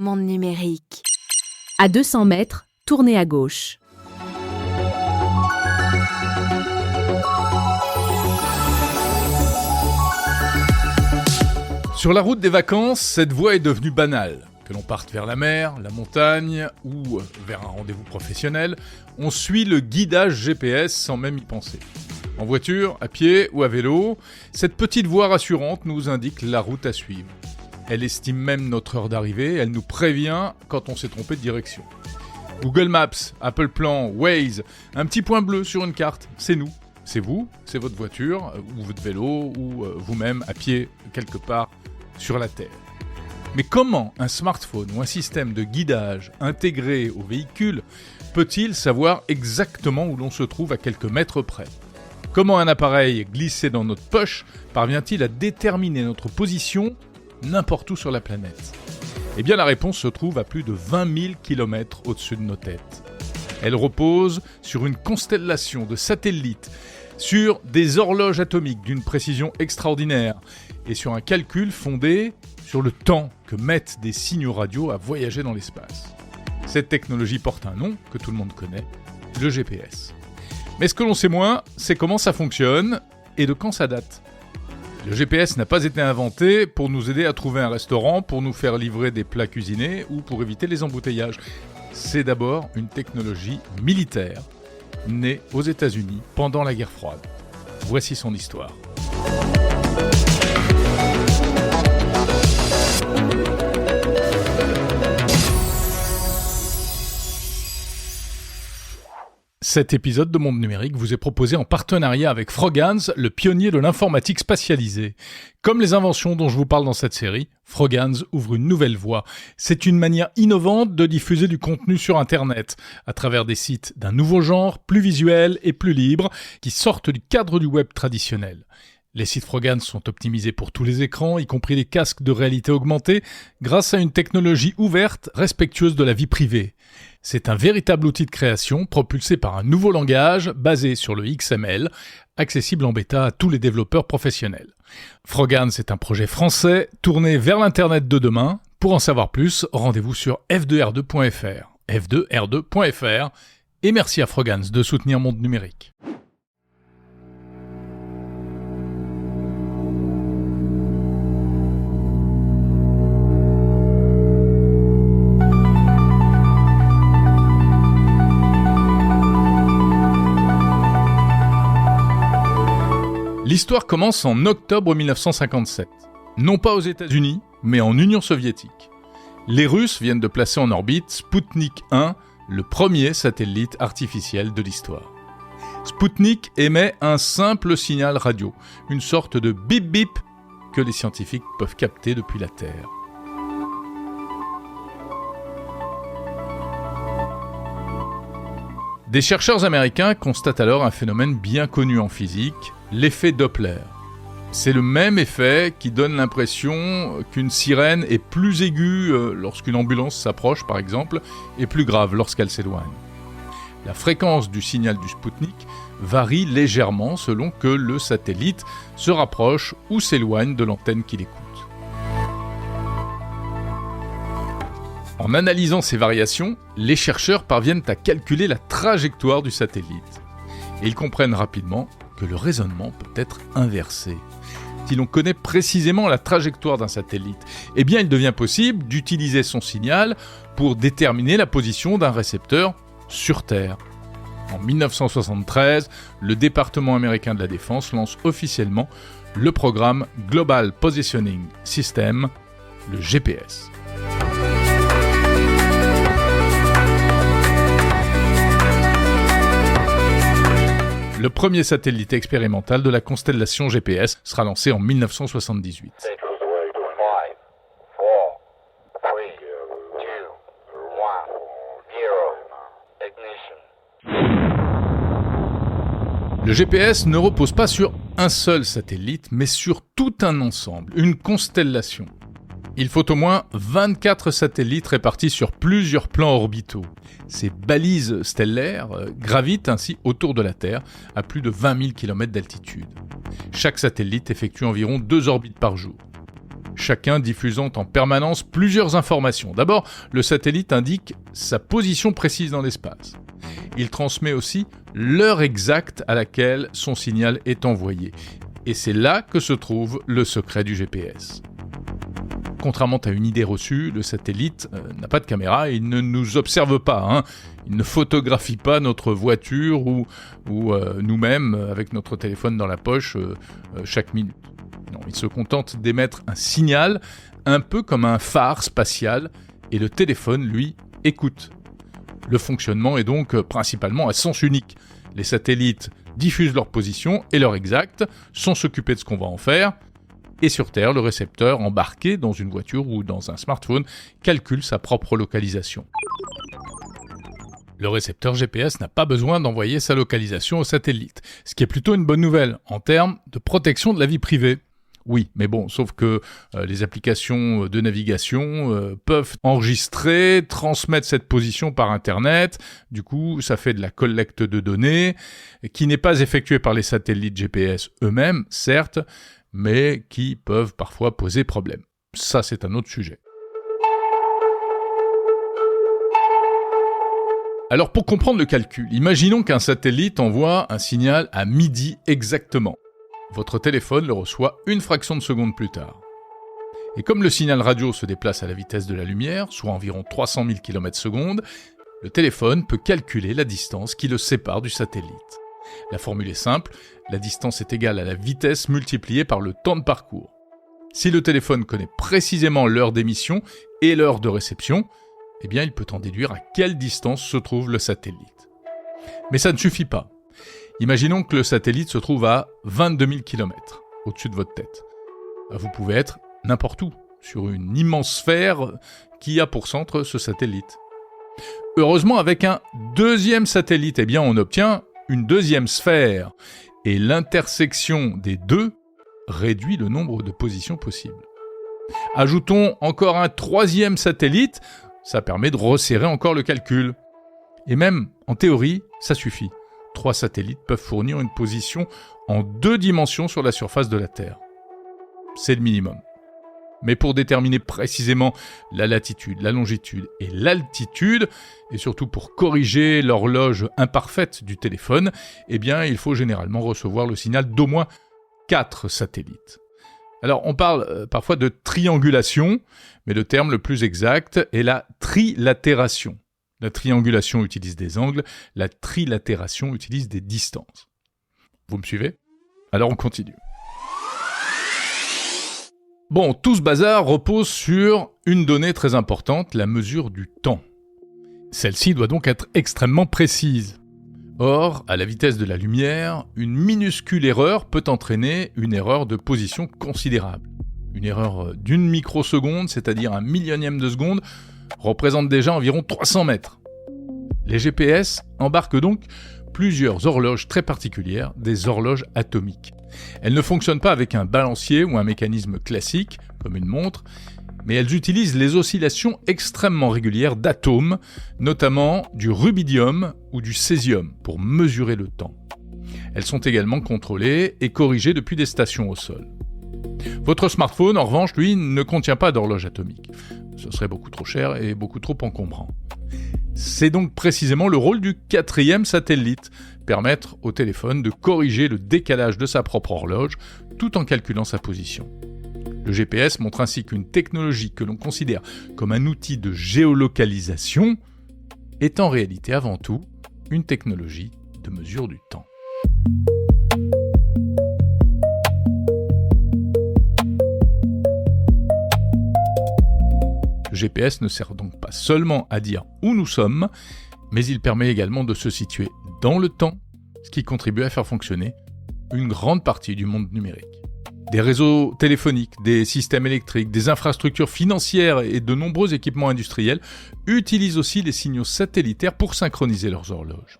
Monde numérique. À 200 mètres, tournez à gauche. Sur la route des vacances, cette voie est devenue banale. Que l'on parte vers la mer, la montagne ou vers un rendez-vous professionnel, on suit le guidage GPS sans même y penser. En voiture, à pied ou à vélo, cette petite voie rassurante nous indique la route à suivre. Elle estime même notre heure d'arrivée, elle nous prévient quand on s'est trompé de direction. Google Maps, Apple Plan, Waze, un petit point bleu sur une carte, c'est nous. C'est vous, c'est votre voiture, ou votre vélo, ou vous-même à pied quelque part sur la Terre. Mais comment un smartphone ou un système de guidage intégré au véhicule peut-il savoir exactement où l'on se trouve à quelques mètres près ? Comment un appareil glissé dans notre poche parvient-il à déterminer notre position n'importe où sur la planète ? Eh bien la réponse se trouve à plus de 20 000 km au-dessus de nos têtes. Elle repose sur une constellation de satellites, sur des horloges atomiques d'une précision extraordinaire et sur un calcul fondé sur le temps que mettent des signaux radio à voyager dans l'espace. Cette technologie porte un nom que tout le monde connaît, le GPS. Mais ce que l'on sait moins, c'est comment ça fonctionne et de quand ça date. Le GPS n'a pas été inventé pour nous aider à trouver un restaurant, pour nous faire livrer des plats cuisinés ou pour éviter les embouteillages. C'est d'abord une technologie militaire, née aux États-Unis pendant la guerre froide. Voici son histoire. Cet épisode de Monde Numérique vous est proposé en partenariat avec Froghands, le pionnier de l'informatique spatialisée. Comme les inventions dont je vous parle dans cette série, Froghands ouvre une nouvelle voie. C'est une manière innovante de diffuser du contenu sur Internet, à travers des sites d'un nouveau genre, plus visuels et plus libres, qui sortent du cadre du web traditionnel. Les sites Froghands sont optimisés pour tous les écrans, y compris les casques de réalité augmentée, grâce à une technologie ouverte, respectueuse de la vie privée. C'est un véritable outil de création propulsé par un nouveau langage basé sur le XML, accessible en bêta à tous les développeurs professionnels. Froghands est un projet français tourné vers l'Internet de demain. Pour en savoir plus, rendez-vous sur f2r2.fr. f2r2.fr. Et merci à Froghands de soutenir Monde Numérique. L'histoire commence en octobre 1957. Non pas aux États-Unis, mais en Union soviétique. Les Russes viennent de placer en orbite Sputnik 1, le premier satellite artificiel de l'histoire. Sputnik émet un simple signal radio, une sorte de bip-bip que les scientifiques peuvent capter depuis la Terre. Des chercheurs américains constatent alors un phénomène bien connu en physique, l'effet Doppler. C'est le même effet qui donne l'impression qu'une sirène est plus aiguë lorsqu'une ambulance s'approche, par exemple, et plus grave lorsqu'elle s'éloigne. La fréquence du signal du Sputnik varie légèrement selon que le satellite se rapproche ou s'éloigne de l'antenne qu'il écoute. En analysant ces variations, les chercheurs parviennent à calculer la trajectoire du satellite. Et ils comprennent rapidement que le raisonnement peut être inversé. Si l'on connaît précisément la trajectoire d'un satellite, eh bien il devient possible d'utiliser son signal pour déterminer la position d'un récepteur sur Terre. En 1973, le département américain de la Défense lance officiellement le programme Global Positioning System, le GPS. Le premier satellite expérimental de la constellation GPS sera lancé en 1978. Le GPS ne repose pas sur un seul satellite, mais sur tout un ensemble, une constellation. Il faut au moins 24 satellites répartis sur plusieurs plans orbitaux. Ces balises stellaires gravitent ainsi autour de la Terre à plus de 20 000 km d'altitude. Chaque satellite effectue environ 2 orbites par jour. chacun diffusant en permanence plusieurs informations. D'abord, le satellite indique sa position précise dans l'espace. Il transmet aussi l'heure exacte à laquelle son signal est envoyé. Et c'est là que se trouve le secret du GPS. Contrairement à une idée reçue, le satellite n'a pas de caméra et il ne nous observe pas. Il ne photographie pas notre voiture ou nous-mêmes avec notre téléphone dans la poche chaque minute. Non, il se contente d'émettre un signal, un peu comme un phare spatial, et le téléphone, lui, écoute. Le fonctionnement est donc principalement à sens unique. Les satellites diffusent leur position et l'heure exacte, sans s'occuper de ce qu'on va en faire. Et sur Terre, le récepteur embarqué dans une voiture ou dans un smartphone calcule sa propre localisation. Le récepteur GPS n'a pas besoin d'envoyer sa localisation au satellite, ce qui est plutôt une bonne nouvelle en termes de protection de la vie privée. Oui, mais bon, sauf que les applications de navigation peuvent enregistrer, transmettre cette position par Internet. Du coup, ça fait de la collecte de données qui n'est pas effectuée par les satellites GPS eux-mêmes, certes, mais qui peuvent parfois poser problème. Ça, c'est un autre sujet. Alors, pour comprendre le calcul, imaginons qu'un satellite envoie un signal à midi exactement. Votre téléphone le reçoit une fraction de seconde plus tard. Et comme le signal radio se déplace à la vitesse de la lumière, soit environ 300 000 km/s, le téléphone peut calculer la distance qui le sépare du satellite. La formule est simple, la distance est égale à la vitesse multipliée par le temps de parcours. Si le téléphone connaît précisément l'heure d'émission et l'heure de réception, eh bien il peut en déduire à quelle distance se trouve le satellite. Mais ça ne suffit pas. Imaginons que le satellite se trouve à 22 000 km au-dessus de votre tête. Vous pouvez être n'importe où, sur une immense sphère qui a pour centre ce satellite. Heureusement, avec un deuxième satellite, eh bien on obtient une deuxième sphère, et l'intersection des deux réduit le nombre de positions possibles. Ajoutons encore un troisième satellite, ça permet de resserrer encore le calcul. Et même, en théorie, ça suffit. 3 satellites peuvent fournir une position en 2 dimensions sur la surface de la Terre. C'est le minimum. Mais pour déterminer précisément la latitude, la longitude et l'altitude, et surtout pour corriger l'horloge imparfaite du téléphone, eh bien, il faut généralement recevoir le signal d'au moins 4 satellites. Alors, on parle parfois de triangulation, mais le terme le plus exact est la trilatération. La triangulation utilise des angles, la trilatération utilise des distances. Vous me suivez ? Alors on continue. Bon, tout ce bazar repose sur une donnée très importante, la mesure du temps. Celle-ci doit donc être extrêmement précise. Or, à la vitesse de la lumière, une minuscule erreur peut entraîner une erreur de position considérable. Une erreur d'une microseconde, c'est-à-dire un millionième de seconde, représente déjà environ 300 mètres. Les GPS embarquent donc plusieurs horloges très particulières, des horloges atomiques. Elles ne fonctionnent pas avec un balancier ou un mécanisme classique, comme une montre, mais elles utilisent les oscillations extrêmement régulières d'atomes, notamment du rubidium ou du césium, pour mesurer le temps. Elles sont également contrôlées et corrigées depuis des stations au sol. Votre smartphone, en revanche, lui, ne contient pas d'horloge atomique. Ce serait beaucoup trop cher et beaucoup trop encombrant. C'est donc précisément le rôle du 4e satellite, permettre au téléphone de corriger le décalage de sa propre horloge tout en calculant sa position. Le GPS montre ainsi qu'une technologie que l'on considère comme un outil de géolocalisation est en réalité avant tout une technologie de mesure du temps. Le GPS ne sert donc pas seulement à dire où nous sommes, mais il permet également de se situer dans le temps, ce qui contribue à faire fonctionner une grande partie du monde numérique. Des réseaux téléphoniques, des systèmes électriques, des infrastructures financières et de nombreux équipements industriels utilisent aussi les signaux satellitaires pour synchroniser leurs horloges.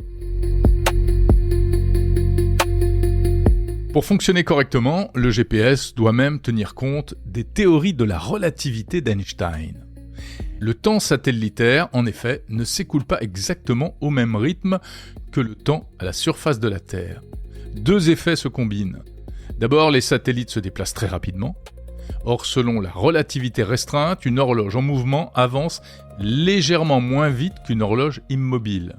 Pour fonctionner correctement, le GPS doit même tenir compte des théories de la relativité d'Einstein. Le temps satellitaire, en effet, ne s'écoule pas exactement au même rythme que le temps à la surface de la Terre. Deux effets se combinent. D'abord, les satellites se déplacent très rapidement, Or, selon la relativité restreinte, une horloge en mouvement avance légèrement moins vite qu'une horloge immobile.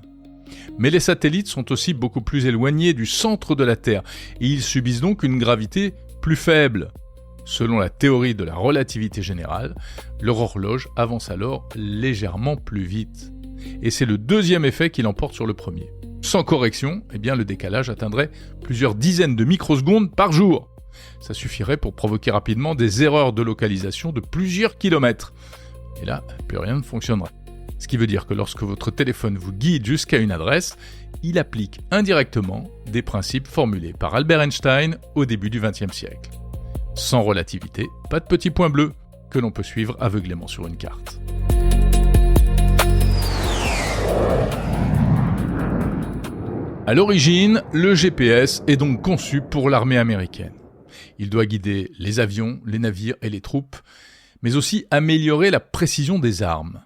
Mais les satellites sont aussi beaucoup plus éloignés du centre de la Terre et ils subissent donc une gravité plus faible. Selon la théorie de la relativité générale, leur horloge avance alors légèrement plus vite. Et c'est le deuxième effet qui l'emporte sur le premier. Sans correction, le décalage atteindrait plusieurs dizaines de microsecondes par jour. Ça suffirait pour provoquer rapidement des erreurs de localisation de plusieurs kilomètres. Et là, plus rien ne fonctionnerait. Ce qui veut dire que lorsque votre téléphone vous guide jusqu'à une adresse, il applique indirectement des principes formulés par Albert Einstein au début du XXe siècle. Sans relativité, pas de petit point bleu que l'on peut suivre aveuglément sur une carte. À l'origine, le GPS est donc conçu pour l'armée américaine. Il doit guider les avions, les navires et les troupes, mais aussi améliorer la précision des armes.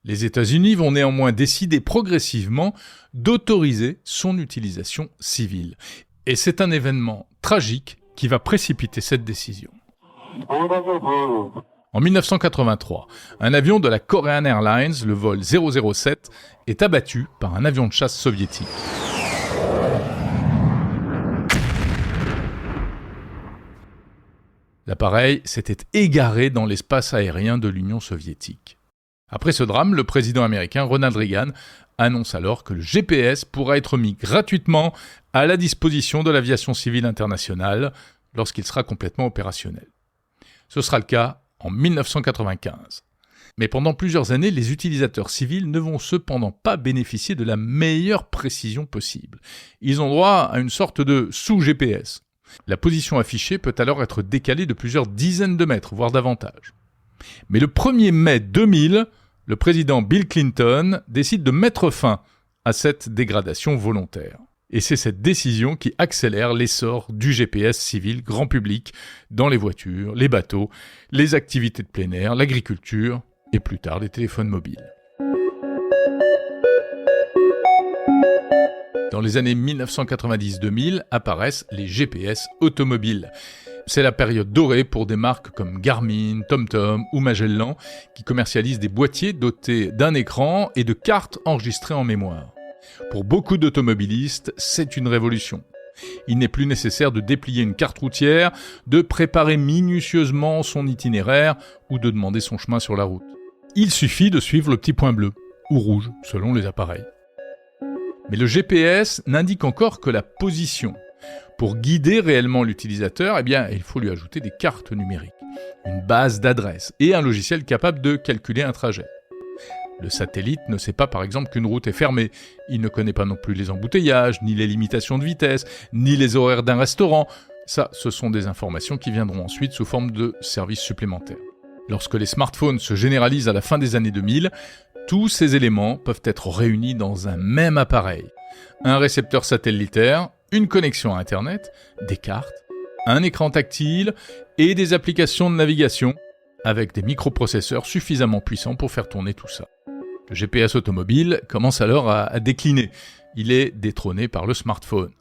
Les États-Unis vont néanmoins décider progressivement d'autoriser son utilisation civile. Et c'est un événement tragique qui va précipiter cette décision. En 1983, un avion de la Korean Airlines, le vol 007, est abattu par un avion de chasse soviétique. L'appareil s'était égaré dans l'espace aérien de l'Union soviétique. Après ce drame, le président américain Ronald Reagan annonce alors que le GPS pourra être mis gratuitement à la disposition de l'aviation civile internationale lorsqu'il sera complètement opérationnel. Ce sera le cas en 1995. Mais pendant plusieurs années, les utilisateurs civils ne vont cependant pas bénéficier de la meilleure précision possible. Ils ont droit à une sorte de sous-GPS. La position affichée peut alors être décalée de plusieurs dizaines de mètres, voire davantage. Mais le 1er mai 2000, le président Bill Clinton décide de mettre fin à cette dégradation volontaire. Et c'est cette décision qui accélère l'essor du GPS civil grand public dans les voitures, les bateaux, les activités de plein air, l'agriculture et plus tard les téléphones mobiles. Dans les années 1990-2000 apparaissent les GPS automobiles. C'est la période dorée pour des marques comme Garmin, TomTom ou Magellan qui commercialisent des boîtiers dotés d'un écran et de cartes enregistrées en mémoire. Pour beaucoup d'automobilistes, c'est une révolution. Il n'est plus nécessaire de déplier une carte routière, de préparer minutieusement son itinéraire ou de demander son chemin sur la route. Il suffit de suivre le petit point bleu, ou rouge, selon les appareils. Mais le GPS n'indique encore que la position. Pour guider réellement l'utilisateur, il faut lui ajouter des cartes numériques, une base d'adresses et un logiciel capable de calculer un trajet. Le satellite ne sait pas par exemple qu'une route est fermée. Il ne connaît pas non plus les embouteillages, ni les limitations de vitesse, ni les horaires d'un restaurant. Ça, ce sont des informations qui viendront ensuite sous forme de services supplémentaires. Lorsque les smartphones se généralisent à la fin des années 2000, tous ces éléments peuvent être réunis dans un même appareil. Un récepteur satellitaire, une connexion à Internet, des cartes, un écran tactile et des applications de navigation avec des microprocesseurs suffisamment puissants pour faire tourner tout ça. Le GPS automobile commence alors à décliner. Il est détrôné par le smartphone.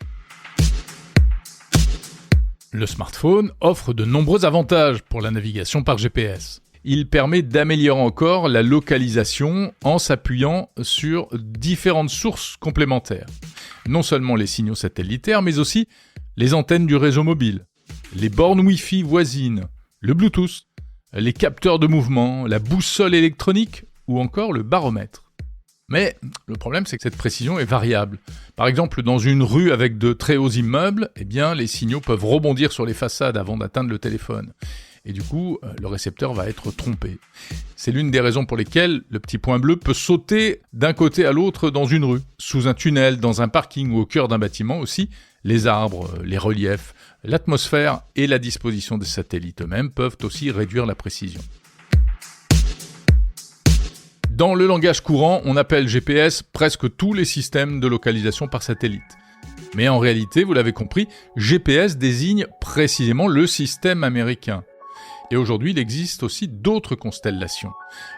Le smartphone offre de nombreux avantages pour la navigation par GPS. Il permet d'améliorer encore la localisation en s'appuyant sur différentes sources complémentaires. Non seulement les signaux satellitaires, mais aussi les antennes du réseau mobile, les bornes Wi-Fi voisines, le Bluetooth, les capteurs de mouvement, la boussole électronique ou encore le baromètre. Mais le problème, c'est que cette précision est variable. Par exemple, dans une rue avec de très hauts immeubles, les signaux peuvent rebondir sur les façades avant d'atteindre le téléphone. Et du coup, le récepteur va être trompé. C'est l'une des raisons pour lesquelles le petit point bleu peut sauter d'un côté à l'autre dans une rue, sous un tunnel, dans un parking ou au cœur d'un bâtiment aussi. Les arbres, les reliefs, l'atmosphère et la disposition des satellites eux-mêmes peuvent aussi réduire la précision. Dans le langage courant, on appelle GPS presque tous les systèmes de localisation par satellite. Mais en réalité, vous l'avez compris, GPS désigne précisément le système américain. Et aujourd'hui, il existe aussi d'autres constellations.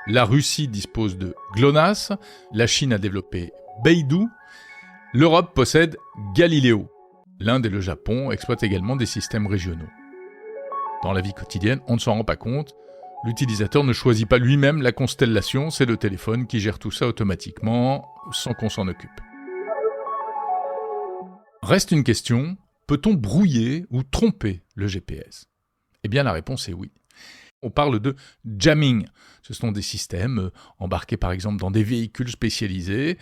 La Russie dispose de GLONASS, la Chine a développé Beidou, l'Europe possède Galileo. L'Inde et le Japon exploitent également des systèmes régionaux. Dans la vie quotidienne, on ne s'en rend pas compte. L'utilisateur ne choisit pas lui-même la constellation, c'est le téléphone qui gère tout ça automatiquement, sans qu'on s'en occupe. Reste une question, peut-on brouiller ou tromper le GPS ? Eh bien la réponse est oui. On parle de jamming. Ce sont des systèmes embarqués par exemple dans des véhicules spécialisés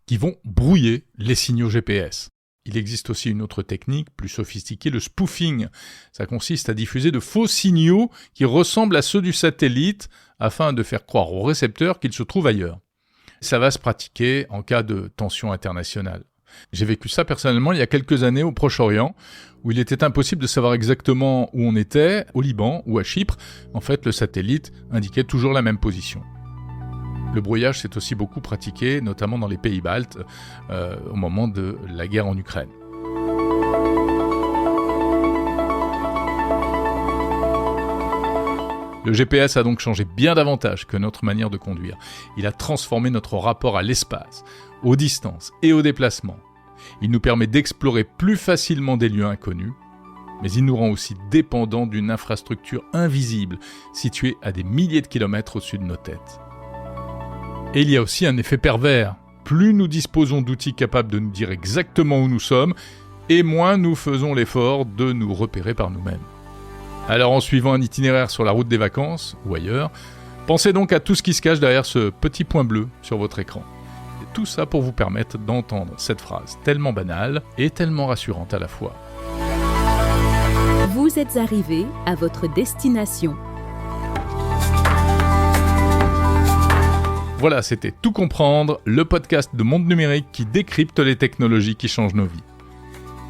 qui vont brouiller les signaux GPS. Il existe aussi une autre technique plus sophistiquée, le spoofing. Ça consiste à diffuser de faux signaux qui ressemblent à ceux du satellite afin de faire croire au récepteur qu'il se trouve ailleurs. Ça va se pratiquer en cas de tension internationale. J'ai vécu ça personnellement il y a quelques années au Proche-Orient, où il était impossible de savoir exactement où on était, au Liban ou à Chypre. En fait, le satellite indiquait toujours la même position. Le brouillage s'est aussi beaucoup pratiqué, notamment dans les pays baltes, au moment de la guerre en Ukraine. Le GPS a donc changé bien davantage que notre manière de conduire. Il a transformé notre rapport à l'espace, aux distances et aux déplacements. Il nous permet d'explorer plus facilement des lieux inconnus, mais il nous rend aussi dépendants d'une infrastructure invisible située à des milliers de kilomètres au-dessus de nos têtes. Et il y a aussi un effet pervers. Plus nous disposons d'outils capables de nous dire exactement où nous sommes, et moins nous faisons l'effort de nous repérer par nous-mêmes. Alors en suivant un itinéraire sur la route des vacances, ou ailleurs, pensez donc à tout ce qui se cache derrière ce petit point bleu sur votre écran. Et tout ça pour vous permettre d'entendre cette phrase tellement banale et tellement rassurante à la fois. Vous êtes arrivé à votre destination. Voilà, c'était Tout comprendre, le podcast de Monde Numérique qui décrypte les technologies qui changent nos vies.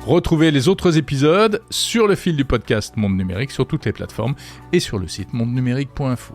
Retrouvez les autres épisodes sur le fil du podcast Monde Numérique sur toutes les plateformes et sur le site mondenumérique.info.